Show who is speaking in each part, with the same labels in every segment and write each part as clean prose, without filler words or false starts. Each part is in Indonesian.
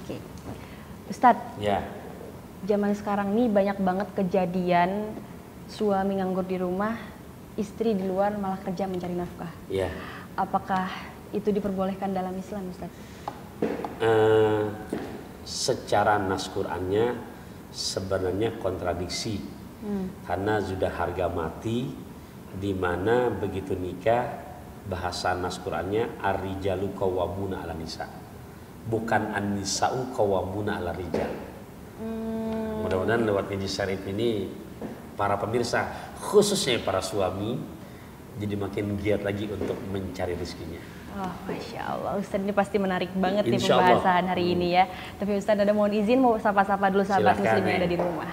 Speaker 1: Oke. Ustadz,
Speaker 2: Ya,
Speaker 1: zaman sekarang nih banyak banget kejadian suami nganggur di rumah, istri di luar malah kerja mencari nafkah.
Speaker 2: ya.
Speaker 1: Apakah itu diperbolehkan dalam Islam, Ustadz?
Speaker 2: Secara nas Qur'annya sebenarnya kontradiksi, karena sudah harga mati, di mana begitu nikah bahasa nas Qur'annya ar-rijalu qawwamuna 'alan nisa, bukan an-nisa'u qawwamuna 'ala rijal. Mudah-mudahan lewat ngaji syarif ini para pemirsa, khususnya para suami, jadi makin giat lagi untuk mencari rezekinya.
Speaker 1: Oh, Masya Allah, Ustadz ini pasti menarik banget nih
Speaker 2: Insya Allah.
Speaker 1: pembahasan hari ini ya. Tapi Ustadz ada mohon izin mau sapa-sapa dulu sahabat
Speaker 2: Silakan,
Speaker 1: muslim yang
Speaker 2: ya.
Speaker 1: ada di rumah.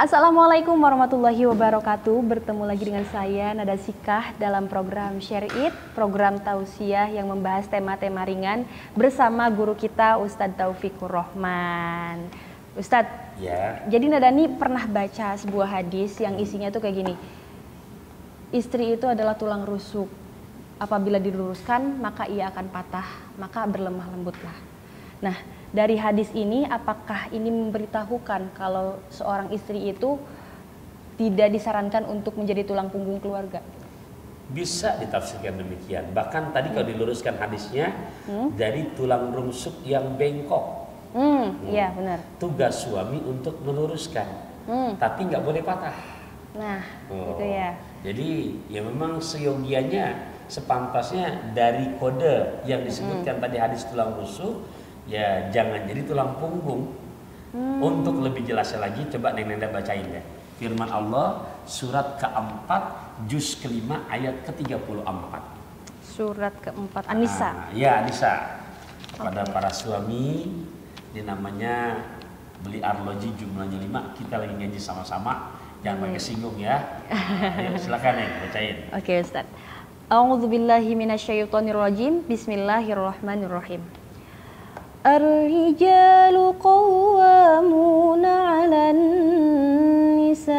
Speaker 1: Assalamualaikum warahmatullahi wabarakatuh. Bertemu lagi dengan saya Nada Sikah dalam program Share It, program tausiah yang membahas tema-tema ringan bersama guru kita Ustadz Taufikur Rahman. Ustadz,
Speaker 2: Ya,
Speaker 1: jadi Nada nih pernah baca sebuah hadis yang isinya tuh kayak gini. Istri itu adalah tulang rusuk. Apabila diluruskan, maka ia akan patah, maka berlemah lembutlah. Nah, dari hadis ini, apakah ini memberitahukan kalau seorang istri itu tidak disarankan untuk menjadi tulang punggung keluarga?
Speaker 2: bisa ditafsirkan demikian. Bahkan tadi kalau diluruskan hadisnya, dari tulang rusuk yang bengkok.
Speaker 1: Iya benar.
Speaker 2: Tugas suami untuk meluruskan, tapi nggak boleh patah.
Speaker 1: Nah,
Speaker 2: Oh.
Speaker 1: itu ya.
Speaker 2: Jadi ya memang seyogianya, sepantasnya dari kode yang disebutkan tadi hadis tulang rusuk, ya jangan jadi tulang punggung. Untuk lebih jelasnya lagi, coba Neng-Nenda bacain ya. Firman Allah surat keempat, juz kelima ayat ke-34.
Speaker 1: Surat keempat An-Nisa.
Speaker 2: Ya Anissa, pada para suami, ini namanya beli arloji jumlahnya 5, kita lagi ngaji sama-sama, jangan pakai singgung ya. Ayo silakan Neng, bacain.
Speaker 1: Oke Ustaz. A'udzubillahi minasyaitonirrajim. Bismillahirrahmanirrahim. Ar-rijalu qawwamuna 'alan nisa'i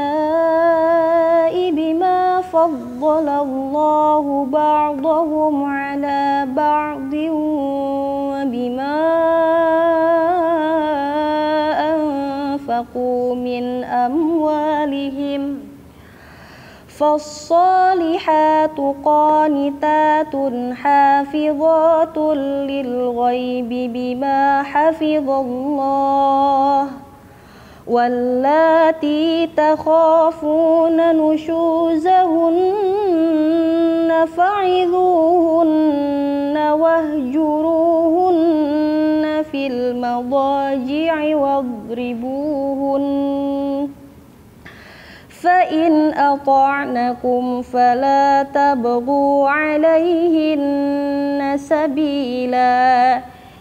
Speaker 1: bima faddalallahu ba'dahum 'ala ba'din wa bima anfaqu min amwalihim. فالصالحات قانتات حافظات للغيب بما حفظ الله واللاتي تخافون نشوزهن فعظوهن واهجروهن في المضاجع واضربوهن فإن أطعنكم فلا تبغوا عليهن سبيلا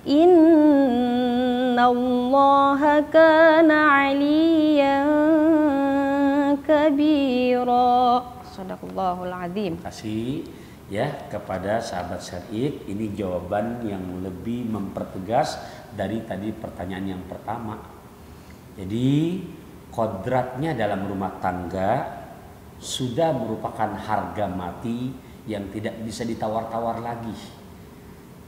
Speaker 1: إن الله كان عليا كبيرا. Sadaqallahul Azim.
Speaker 2: Terima kasih ya kepada sahabat Syarif. Ini jawaban yang lebih mempertegas dari tadi pertanyaan yang pertama. Jadi kodratnya dalam rumah tangga sudah merupakan harga mati yang tidak bisa ditawar-tawar lagi.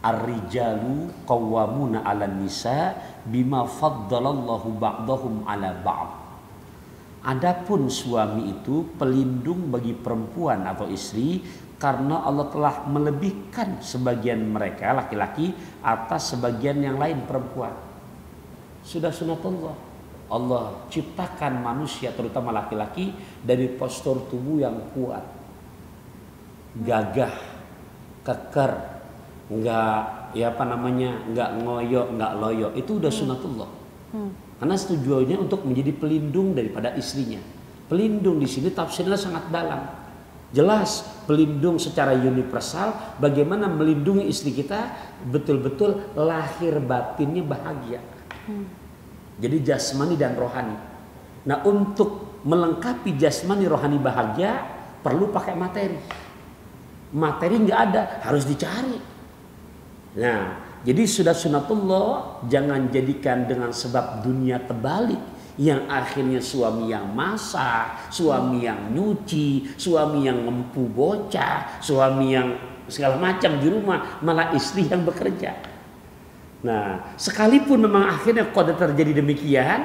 Speaker 2: Ar-rijalu qawwamuna 'alan nisa bima faddalallahu ba'dahum 'ala ba'd. Adapun suami itu pelindung bagi perempuan atau istri karena Allah telah melebihkan sebagian mereka laki-laki atas sebagian yang lain perempuan. Sudah sunatullah. Allah ciptakan manusia terutama laki-laki dari postur tubuh yang kuat, gagah, keker, nggak ngoyo, nggak loyo. Itu udah sunatullah. Karena tujuannya untuk menjadi pelindung daripada istrinya. Pelindung di sini tafsirnya sangat dalam. Jelas pelindung secara universal, bagaimana melindungi istri kita betul-betul lahir batinnya bahagia. Jadi jasmani dan rohani. Nah, untuk melengkapi jasmani rohani bahagia perlu pakai materi. Materi nggak ada, harus dicari. Nah, jadi sudah sunatullah, jangan jadikan dengan sebab dunia terbalik yang akhirnya suami yang masak, suami yang nyuci, suami yang ngempu bocah, suami yang segala macam di rumah, malah istri yang bekerja. Nah, sekalipun memang akhirnya kode terjadi demikian,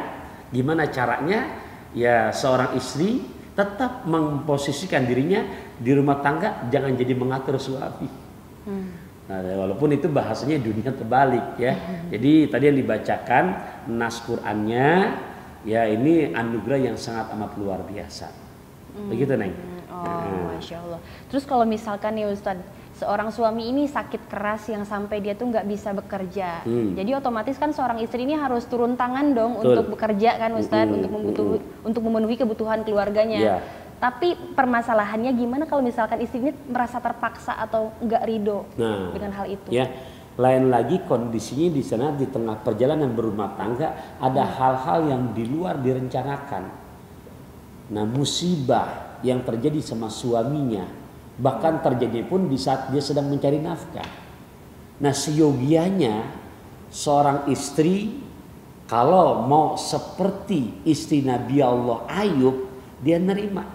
Speaker 2: gimana caranya? Ya seorang istri tetap memposisikan dirinya di rumah tangga, jangan jadi mengatur suami. Nah, walaupun itu bahasanya dunia terbalik ya. Jadi tadi yang dibacakan nas Qur'annya, ya ini anugerah yang sangat amat luar biasa. Begitu Neng.
Speaker 1: Masya Allah. Terus kalau misalkan nih Ustadz, seorang suami ini sakit keras yang sampai dia tuh nggak bisa bekerja. Jadi otomatis kan seorang istri ini harus turun tangan dong untuk bekerja kan Ustadz, untuk memenuhi kebutuhan keluarganya. Tapi permasalahannya gimana kalau misalkan istri ini merasa terpaksa atau nggak ridho dengan hal itu?
Speaker 2: Ya, lain lagi kondisinya di sana di tengah perjalanan berumah tangga ada hal-hal yang di luar direncanakan. Nah, musibah yang terjadi sama suaminya bahkan terjadi pun di saat dia sedang mencari nafkah. Nah, seyogianya seorang istri kalau mau seperti istri Nabi Allah Ayub, dia nerima.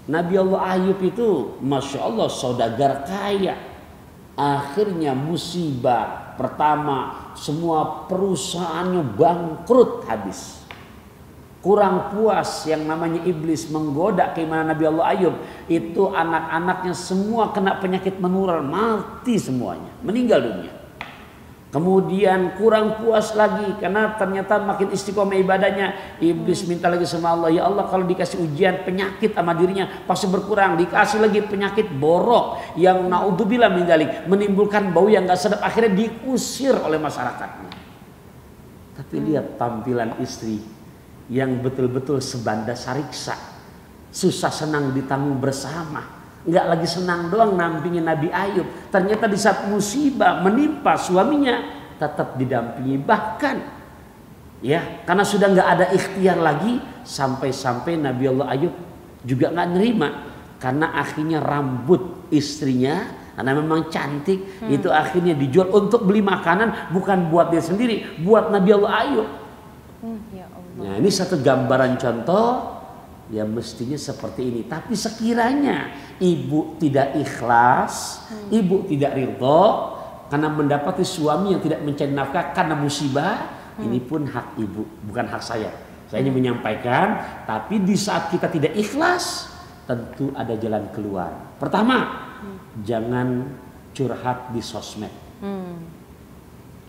Speaker 2: Nabi Allah Ayub itu Masya Allah saudagar kaya. Akhirnya musibah pertama, semua perusahaannya bangkrut habis. Kurang puas yang namanya iblis menggoda keimanan Nabi Allah Ayub, itu anak-anaknya semua kena penyakit menular, mati semuanya, meninggal dunia. Kemudian kurang puas lagi karena ternyata makin istiqomah ibadahnya, iblis minta lagi sama Allah, ya Allah kalau dikasih ujian penyakit sama dirinya pasti berkurang, dikasih lagi penyakit borok yang naudzubillah min dzalik, menimbulkan bau yang gak sedap, akhirnya diusir oleh masyarakatnya. Tapi lihat tampilan istri yang betul-betul sebanda sariksa, susah senang ditanggung bersama. Nggak lagi senang doang nampingin Nabi Ayub, ternyata di saat musibah menimpa suaminya tetap didampingi, bahkan ya karena sudah nggak ada ikhtiar lagi, sampai-sampai Nabi Allah Ayub juga nggak nerima karena akhirnya rambut istrinya karena memang cantik itu akhirnya dijual untuk beli makanan, bukan buat dia sendiri, buat Nabi Allah Ayub.
Speaker 1: Ya Allah.
Speaker 2: Nah, ini satu gambaran contoh ya mestinya seperti ini. Tapi sekiranya ibu tidak ikhlas, ibu tidak ridho karena mendapati suami yang tidak mencari nafkah karena musibah, ini pun hak ibu, bukan hak saya. Saya hanya menyampaikan, tapi di saat kita tidak ikhlas, tentu ada jalan keluar. Pertama, jangan curhat di sosmed.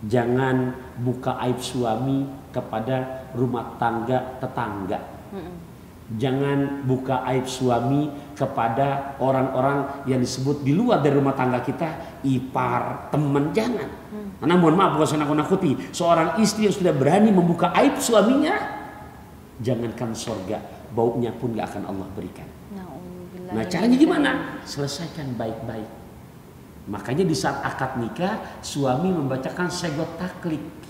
Speaker 2: Jangan buka aib suami kepada rumah tangga tetangga. Jangan buka aib suami kepada orang-orang yang disebut di luar dari rumah tangga kita, ipar, teman, jangan. Karena mohon maaf, bukan saya nakut-nakuti, seorang istri yang sudah berani membuka aib suaminya, jangankan surga, baunya pun gak akan Allah berikan. Nah, caranya gimana? Selesaikan baik-baik. Makanya di saat akad nikah, suami membacakan segot taklik.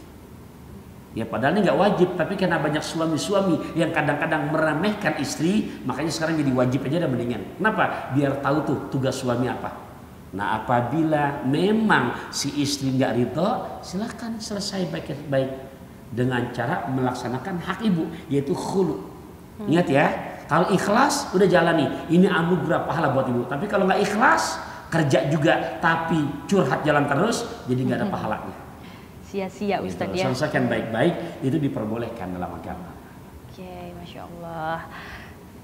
Speaker 2: Ya padahal ini nggak wajib, tapi karena banyak suami-suami yang kadang-kadang meremehkan istri, makanya sekarang jadi wajib aja dan mendingan. Kenapa? Biar tahu tuh tugas suami apa. Nah, apabila memang si istri nggak ridho, silahkan selesai baik-baik dengan cara melaksanakan hak ibu, yaitu khulu. Ingat ya, kalau ikhlas udah jalani, ini anugerah pahala buat ibu. Tapi kalau nggak ikhlas, kerja juga tapi curhat jalan terus, jadi nggak ada pahalanya.
Speaker 1: Sia-sia Ustadz ya.
Speaker 2: Selesaikan baik-baik, itu diperbolehkan dalam agama.
Speaker 1: Oke, Masya Allah.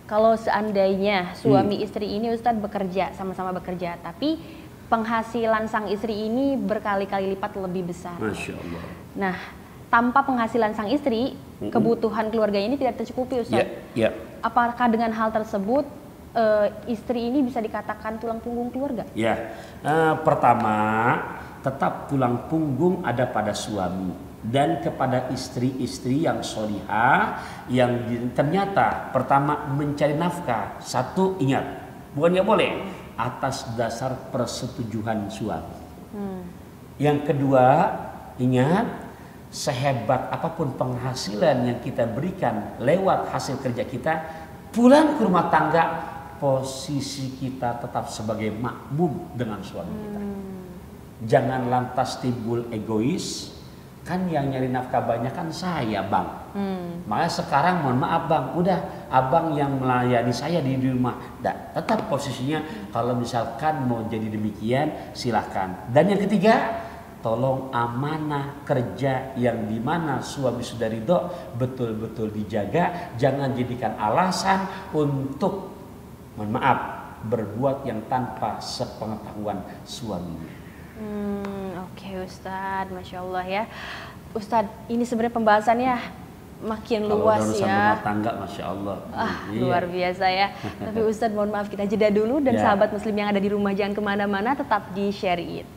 Speaker 1: Kalau seandainya suami istri ini Ustadz bekerja, sama-sama bekerja, tapi penghasilan sang istri ini berkali-kali lipat lebih besar.
Speaker 2: Masya Allah.
Speaker 1: Nah, tanpa penghasilan sang istri, kebutuhan keluarganya ini tidak tercukupi Ustadz. Apakah dengan hal tersebut istri ini bisa dikatakan tulang punggung keluarga? Ya,
Speaker 2: pertama tetap tulang punggung ada pada suami dan kepada istri-istri yang solihah yang ternyata pertama mencari nafkah. Satu, ingat, bukan nggak boleh, atas dasar persetujuan suami. Yang kedua, ingat, sehebat apapun penghasilan yang kita berikan lewat hasil kerja kita, pulang ke rumah tangga posisi kita tetap sebagai makmum dengan suami kita. Jangan lantas timbul egois, kan yang nyari nafkah banyak kan saya bang. Makanya sekarang mohon maaf bang, udah abang yang melayani saya di rumah. Tetap posisinya kalau misalkan mau jadi demikian silahkan. Dan yang ketiga, tolong amanah kerja yang dimana suami sudah ridho betul-betul dijaga, jangan jadikan alasan untuk, mohon maaf, berbuat yang tanpa sepengetahuan suaminya.
Speaker 1: Oke Ustadz, Masya Allah ya. Ustadz, ini sebenarnya pembahasannya makin luas
Speaker 2: kalau urusan
Speaker 1: ya.
Speaker 2: rumah tangga, Masya Allah. Iya.
Speaker 1: Luar biasa ya. Tapi Ustadz mohon maaf kita jeda dulu dan
Speaker 2: Ya.
Speaker 1: sahabat muslim yang ada di rumah jangan kemana-mana, tetap di Share It.